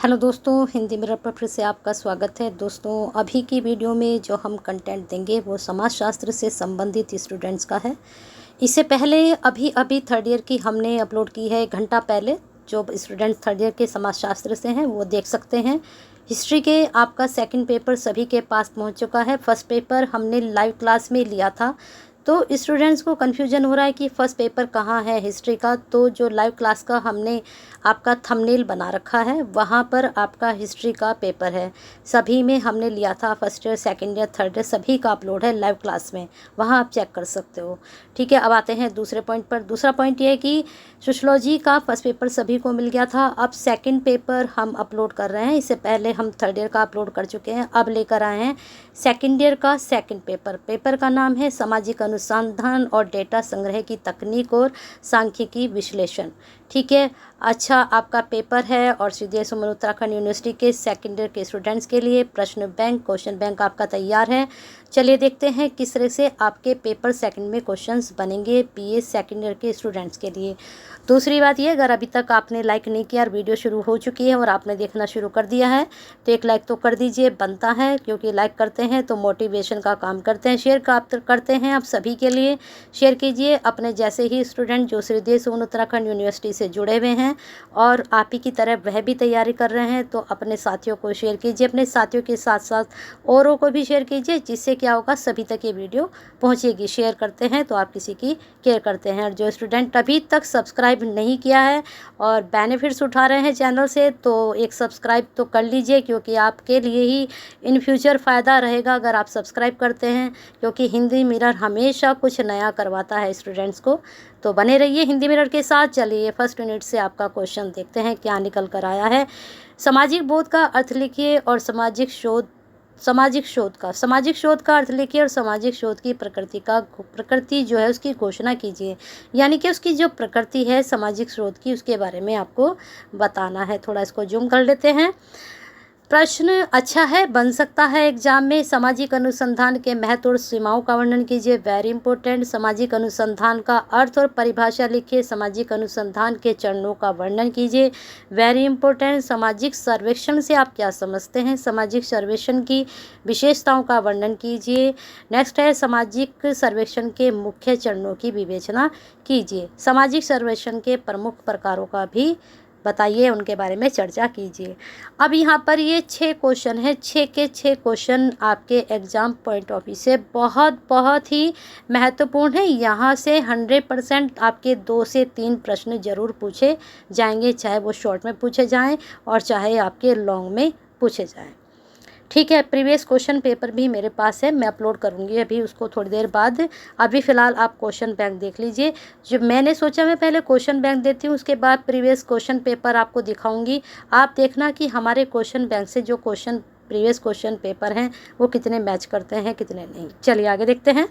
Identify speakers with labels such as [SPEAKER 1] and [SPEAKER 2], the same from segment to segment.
[SPEAKER 1] Hello दोस्तों, Hindi mirror पर फिर से आपका स्वागत है। दोस्तों, अभी की वीडियो में जो हम कंटेंट देंगे वो समाजशास्त्र से संबंधित स्टूडेंट्स का है। इससे पहले अभी थर्ड ईयर की हमने अपलोड की है 1 घंटा पहले। जो स्टूडेंट्स थर्ड ईयर के समाजशास्त्र से हैं वो देख सकते हैं। हिस्ट्री के आपका सेकंड पेपर सभी के पास पहुंच चुका है। फर्स्ट पेपर हमने लाइव क्लास में लिया था, तो स्टूडेंट्स को कन्फ्यूजन हो रहा है कि फ़र्स्ट पेपर कहाँ है हिस्ट्री का। तो जो लाइव क्लास का हमने आपका थंबनेल बना रखा है वहाँ पर आपका हिस्ट्री का पेपर है। सभी में हमने लिया था, first year, second year, third year सभी का अपलोड है लाइव क्लास में, वहाँ आप चेक कर सकते हो। ठीक है, अब आते हैं दूसरे पॉइंट पर। दूसरा पॉइंट ये है कि सोशियोलॉजी का फर्स्ट पेपर सभी को मिल गया था। अब सेकेंड पेपर हम अपलोड कर रहे हैं। इससे पहले हम थर्ड ईयर का अपलोड कर चुके हैं, अब लेकर आए हैं सेकेंड ईयर का सेकेंड पेपर। पेपर का नाम है सामाजिक अनुसंधान और डेटा संग्रह की तकनीक और सांख्यिकी विश्लेषण। ठीक है, अच्छा आपका पेपर है और सीधे सुमन उत्तराखंड यूनिवर्सिटी के सेकेंड ईयर के स्टूडेंट्स के लिए प्रश्न बैंक, क्वेश्चन बैंक आपका तैयार है। चलिए देखते हैं किस तरह से आपके पेपर सेकंड में क्वेश्चंस बनेंगे बीए सेकेंड ईयर के स्टूडेंट्स के लिए। दूसरी बात ये, अगर अभी तक आपने लाइक नहीं किया और वीडियो शुरू हो चुकी है और आपने देखना शुरू कर दिया है तो एक लाइक तो कर दीजिए, बनता है, क्योंकि लाइक करते हैं तो मोटिवेशन का काम करते हैं। शेयर का करते हैं आप सभी के लिए, शेयर कीजिए अपने जैसे ही स्टूडेंट जो श्रीदेव सुमन उत्तराखंड यूनिवर्सिटी से जुड़े हुए हैं और आप ही की तरह वह भी तैयारी कर रहे हैं, तो अपने साथियों को शेयर कीजिए। अपने साथियों के साथ साथ औरों को भी शेयर कीजिए, जिससे क्या होगा सभी तक ये वीडियो पहुंचेगी। शेयर करते हैं तो आप किसी की केयर करते हैं। और जो स्टूडेंट अभी तक सब्सक्राइब नहीं किया है और बेनिफिट्स उठा रहे हैं चैनल से, तो एक सब्सक्राइब तो कर लीजिए, क्योंकि आपके लिए ही इन फ्यूचर फ़ायदा रहेगा अगर आप सब्सक्राइब करते हैं, क्योंकि हिंदी मिरर हमेशा कुछ नया करवाता है स्टूडेंट्स को। तो बने रहिए हिंदी मिरर के साथ। चलिए फर्स्ट यूनिट से आपका क्वेश्चन देखते हैं क्या निकल कर आया है। सामाजिक बोध का अर्थ लिखिए और सामाजिक शोध का अर्थ लिखिए और सामाजिक शोध की प्रकृति जो है उसकी घोषणा कीजिए। यानी कि उसकी जो प्रकृति है सामाजिक शोध की, उसके बारे में आपको बताना है। थोड़ा इसको जूम कर लेते हैं। प्रश्न अच्छा है, बन सकता है एग्जाम में। सामाजिक अनुसंधान के महत्व और सीमाओं का वर्णन कीजिए, वेरी इंपॉर्टेंट। सामाजिक अनुसंधान का अर्थ और परिभाषा लिखिए। सामाजिक अनुसंधान के चरणों का वर्णन कीजिए, वेरी इंपॉर्टेंट। सामाजिक सर्वेक्षण से आप क्या समझते हैं, सामाजिक सर्वेक्षण की विशेषताओं का वर्णन कीजिए। नेक्स्ट है सामाजिक सर्वेक्षण के मुख्य चरणों की विवेचना कीजिए। सामाजिक सर्वेक्षण के प्रमुख प्रकारों का भी बताइए, उनके बारे में चर्चा कीजिए। अब यहाँ पर ये 6 क्वेश्चन हैं, 6 के 6 क्वेश्चन आपके एग्ज़ाम पॉइंट ऑफ व्यू से बहुत ही महत्वपूर्ण है। यहाँ से 100% आपके 2 से 3 प्रश्न जरूर पूछे जाएंगे, चाहे वो शॉर्ट में पूछे जाएं और चाहे आपके लॉन्ग में पूछे जाएं। ठीक है, प्रीवियस क्वेश्चन पेपर भी मेरे पास है, मैं अपलोड करूँगी अभी उसको थोड़ी देर बाद। अभी फ़िलहाल आप क्वेश्चन बैंक देख लीजिए। जो मैंने सोचा मैं पहले क्वेश्चन बैंक देती हूँ, उसके बाद प्रीवियस क्वेश्चन पेपर आपको दिखाऊंगी। आप देखना कि हमारे क्वेश्चन बैंक से जो प्रीवियस क्वेश्चन पेपर हैं वो कितने मैच करते हैं कितने नहीं। चलिए आगे देखते हैं।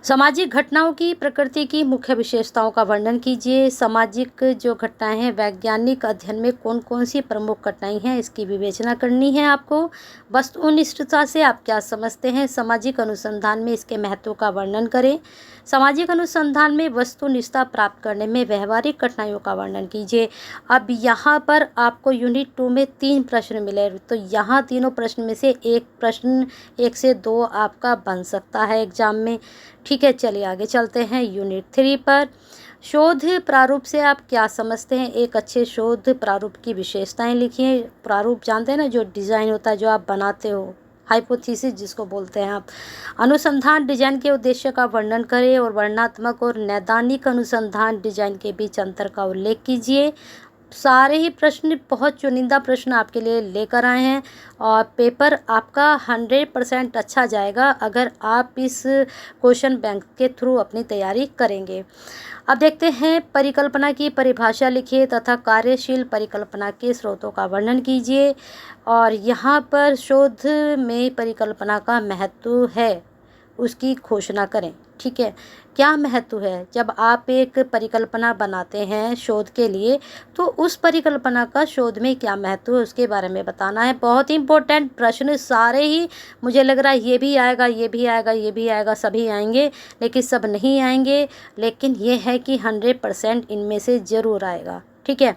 [SPEAKER 1] सामाजिक घटनाओं की प्रकृति की मुख्य विशेषताओं का वर्णन कीजिए। सामाजिक जो घटनाएं हैं, वैज्ञानिक अध्ययन में कौन कौन सी प्रमुख घटनाएं हैं इसकी विवेचना करनी है आपको। वस्तुनिष्ठता से आप क्या समझते हैं, सामाजिक अनुसंधान में इसके महत्व का वर्णन करें। सामाजिक अनुसंधान में वस्तुनिष्ठता प्राप्त करने में व्यवहारिक कठिनाइयों का वर्णन कीजिए। अब यहाँ पर आपको यूनिट 2 में 3 प्रश्न मिले, तो यहाँ तीनों प्रश्न में से एक प्रश्न 1 से 2 आपका बन सकता है एग्जाम में। ठीक है, चलिए आगे चलते हैं यूनिट 3 पर। शोध प्रारूप से आप क्या समझते हैं, एक अच्छे शोध प्रारूप की विशेषताएं लिखिए। प्रारूप जानते हैं ना, जो डिज़ाइन होता है जो आप बनाते हो, हाइपोथेसिस जिसको बोलते हैं आप। अनुसंधान डिजाइन के उद्देश्य का वर्णन करें और वर्णनात्मक और नैदानिक अनुसंधान डिजाइन के बीच अंतर का उल्लेख कीजिए। सारे ही प्रश्न बहुत चुनिंदा प्रश्न आपके लिए लेकर आए हैं और पेपर आपका 100% अच्छा जाएगा अगर आप इस क्वेश्चन बैंक के थ्रू अपनी तैयारी करेंगे। अब देखते हैं, परिकल्पना की परिभाषा लिखिए तथा कार्यशील परिकल्पना के स्रोतों का वर्णन कीजिए। और यहाँ पर शोध में परिकल्पना का महत्व है उसकी घोषणा करें। ठीक है, क्या महत्व है, जब आप एक परिकल्पना बनाते हैं शोध के लिए तो उस परिकल्पना का शोध में क्या महत्व है उसके बारे में बताना है। बहुत इंपॉर्टेंट प्रश्न सारे ही, मुझे लग रहा है ये भी आएगा, ये भी आएगा, ये भी आएगा, सभी आएंगे, लेकिन सब नहीं आएंगे। लेकिन ये है कि 100% इनमें से ज़रूर आएगा। ठीक है,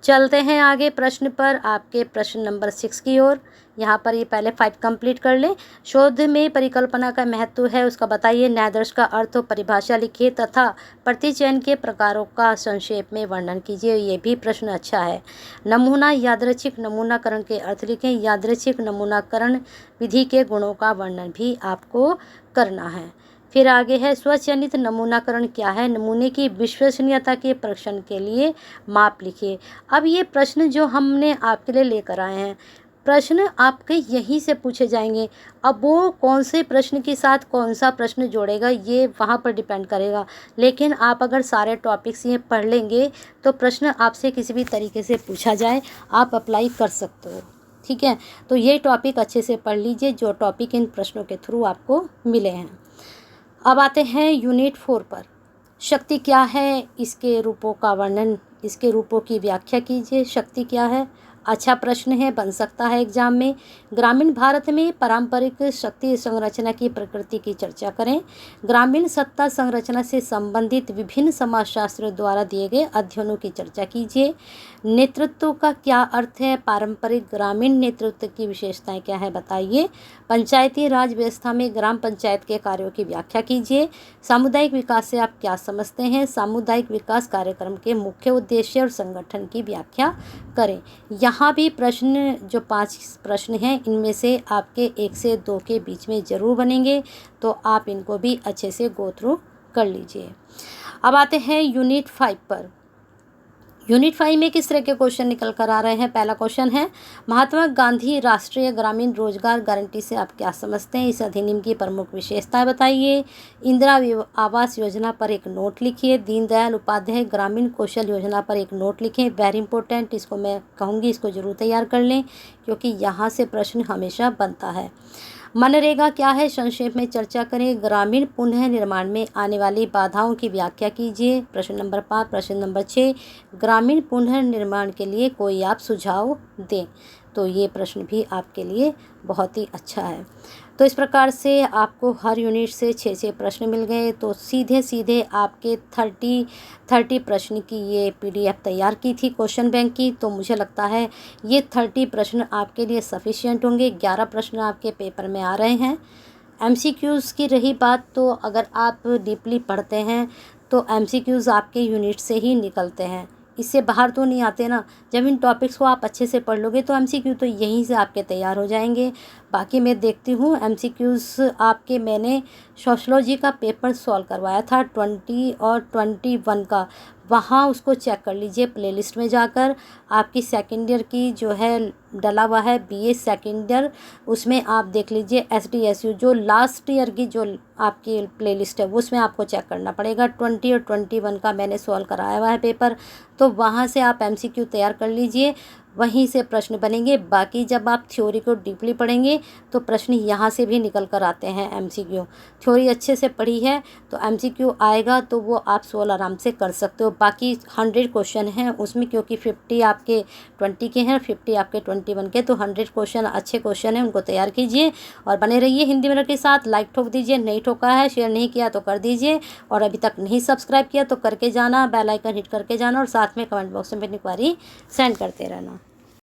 [SPEAKER 1] चलते हैं आगे प्रश्न पर, आपके प्रश्न नंबर 6 की ओर। यहाँ पर ये पहले 5 कंप्लीट कर लें। शोध में परिकल्पना का महत्व है उसका बताइए, न्यायादर्श का अर्थ और परिभाषा लिखिए तथा प्रतिचयन के प्रकारों का संक्षेप में वर्णन कीजिए। ये भी प्रश्न अच्छा है। नमूना यादृच्छिक नमूनाकरण के अर्थ लिखें। यादृच्छिक नमूनाकरण विधि के गुणों का वर्णन भी आपको करना है। फिर आगे है स्वचयनित नमूनाकरण क्या है, नमूने की विश्वसनीयता के परीक्षण के लिए माप लिखिए। अब ये प्रश्न जो हमने आपके लिए लेकर आए हैं, प्रश्न आपके यहीं से पूछे जाएंगे। अब वो कौन से प्रश्न के साथ कौन सा प्रश्न जोड़ेगा ये वहाँ पर डिपेंड करेगा, लेकिन आप अगर सारे टॉपिक्स ये पढ़ लेंगे तो प्रश्न आपसे किसी भी तरीके से पूछा जाए आप अप्लाई कर सकते हो। ठीक है, तो ये टॉपिक अच्छे से पढ़ लीजिए जो टॉपिक इन प्रश्नों के थ्रू आपको मिले हैं। अब आते हैं यूनिट 4 पर। शक्ति क्या है, इसके रूपों का वर्णन, इसके रूपों की व्याख्या कीजिए। शक्ति क्या है, अच्छा प्रश्न है, बन सकता है एग्जाम में। ग्रामीण भारत में पारंपरिक शक्ति संरचना की प्रकृति की चर्चा करें। ग्रामीण सत्ता संरचना से संबंधित विभिन्न समाजशास्त्र द्वारा दिए गए अध्ययनों की चर्चा कीजिए। नेतृत्व का क्या अर्थ है, पारंपरिक ग्रामीण नेतृत्व की विशेषताएं क्या है बताइए। पंचायती राज व्यवस्था में ग्राम पंचायत के कार्यों की व्याख्या कीजिए। सामुदायिक विकास से आप क्या समझते हैं, सामुदायिक विकास कार्यक्रम के मुख्य उद्देश्य और संगठन की व्याख्या करें। यहाँ भी प्रश्न जो 5 प्रश्न हैं इनमें से आपके 1 से 2 के बीच में ज़रूर बनेंगे, तो आप इनको भी अच्छे से गो थ्रू कर लीजिए। अब आते हैं यूनिट 5 पर। यूनिट 5 में किस तरह के क्वेश्चन निकल कर आ रहे हैं। पहला क्वेश्चन है, महात्मा गांधी राष्ट्रीय ग्रामीण रोजगार गारंटी से आप क्या समझते हैं, इस अधिनियम की प्रमुख विशेषताएं बताइए। इंदिरा आवास योजना पर एक नोट लिखिए। दीनदयाल उपाध्याय ग्रामीण कौशल योजना पर एक नोट लिखें। वेरी इंपॉर्टेंट, इसको मैं कहूँगी इसको जरूर तैयार कर लें क्योंकि यहाँ से प्रश्न हमेशा बनता है। मनरेगा क्या है, संक्षेप में चर्चा करें। ग्रामीण पुनः निर्माण में आने वाली बाधाओं की व्याख्या कीजिए। प्रश्न नंबर 5। प्रश्न नंबर 6, ग्रामीण पुनः निर्माण के लिए कोई आप सुझाव दें। तो ये प्रश्न भी आपके लिए बहुत ही अच्छा है। तो इस प्रकार से आपको हर यूनिट से 6 प्रश्न मिल गए। तो सीधे सीधे आपके 30 प्रश्न की ये PDF तैयार की थी क्वेश्चन बैंक की। तो मुझे लगता है ये 30 प्रश्न आपके लिए सफिशिएंट होंगे। 11 प्रश्न आपके पेपर में आ रहे हैं। MCQs की रही बात, तो अगर आप डीपली पढ़ते हैं तो MCQs आपके यूनिट से ही निकलते हैं, इससे बाहर तो नहीं आते ना। जब इन टॉपिक्स को आप अच्छे से पढ़ लोगे तो MCQ तो यहीं से आपके तैयार हो जाएंगे। बाकी मैं देखती हूँ MCQs आपके, मैंने सोशलॉजी का पेपर सॉल्व करवाया था 20 और 21 का, वहाँ उसको चेक कर लीजिए प्लेलिस्ट में जाकर। आपकी सेकेंड ईयर की जो है डला हुआ है BA सेकेंड ईयर, उसमें आप देख लीजिए SDSU जो लास्ट ईयर की जो आपकी प्लेलिस्ट है उसमें आपको चेक करना पड़ेगा। 20 और 21 का मैंने सॉल्व कराया हुआ है पेपर, तो वहाँ से आप MCQ तैयार कर लीजिए, वहीं से प्रश्न बनेंगे। बाकी जब आप थ्योरी को डीपली पढ़ेंगे तो प्रश्न यहाँ से भी निकल कर आते हैं MCQ। थ्योरी अच्छे से पढ़ी है तो MCQ आएगा तो वो आप सॉल्व आराम से कर सकते हो। बाकी 100 क्वेश्चन हैं उसमें, क्योंकि 50 आपके 20 के हैं, 50 आपके 21 के, तो 100 क्वेश्चन अच्छे क्वेश्चन हैं, उनको तैयार कीजिए और बने रहिए हिंदी मिनट के साथ। लाइक ठोक दीजिए, नहीं ठोका है, शेयर नहीं किया तो कर दीजिए, और अभी तक नहीं सब्सक्राइब किया तो करके जाना, बेल आइकन हिट करके जाना, और साथ में कमेंट बॉक्स में इंक्वायरी सेंड करते रहना।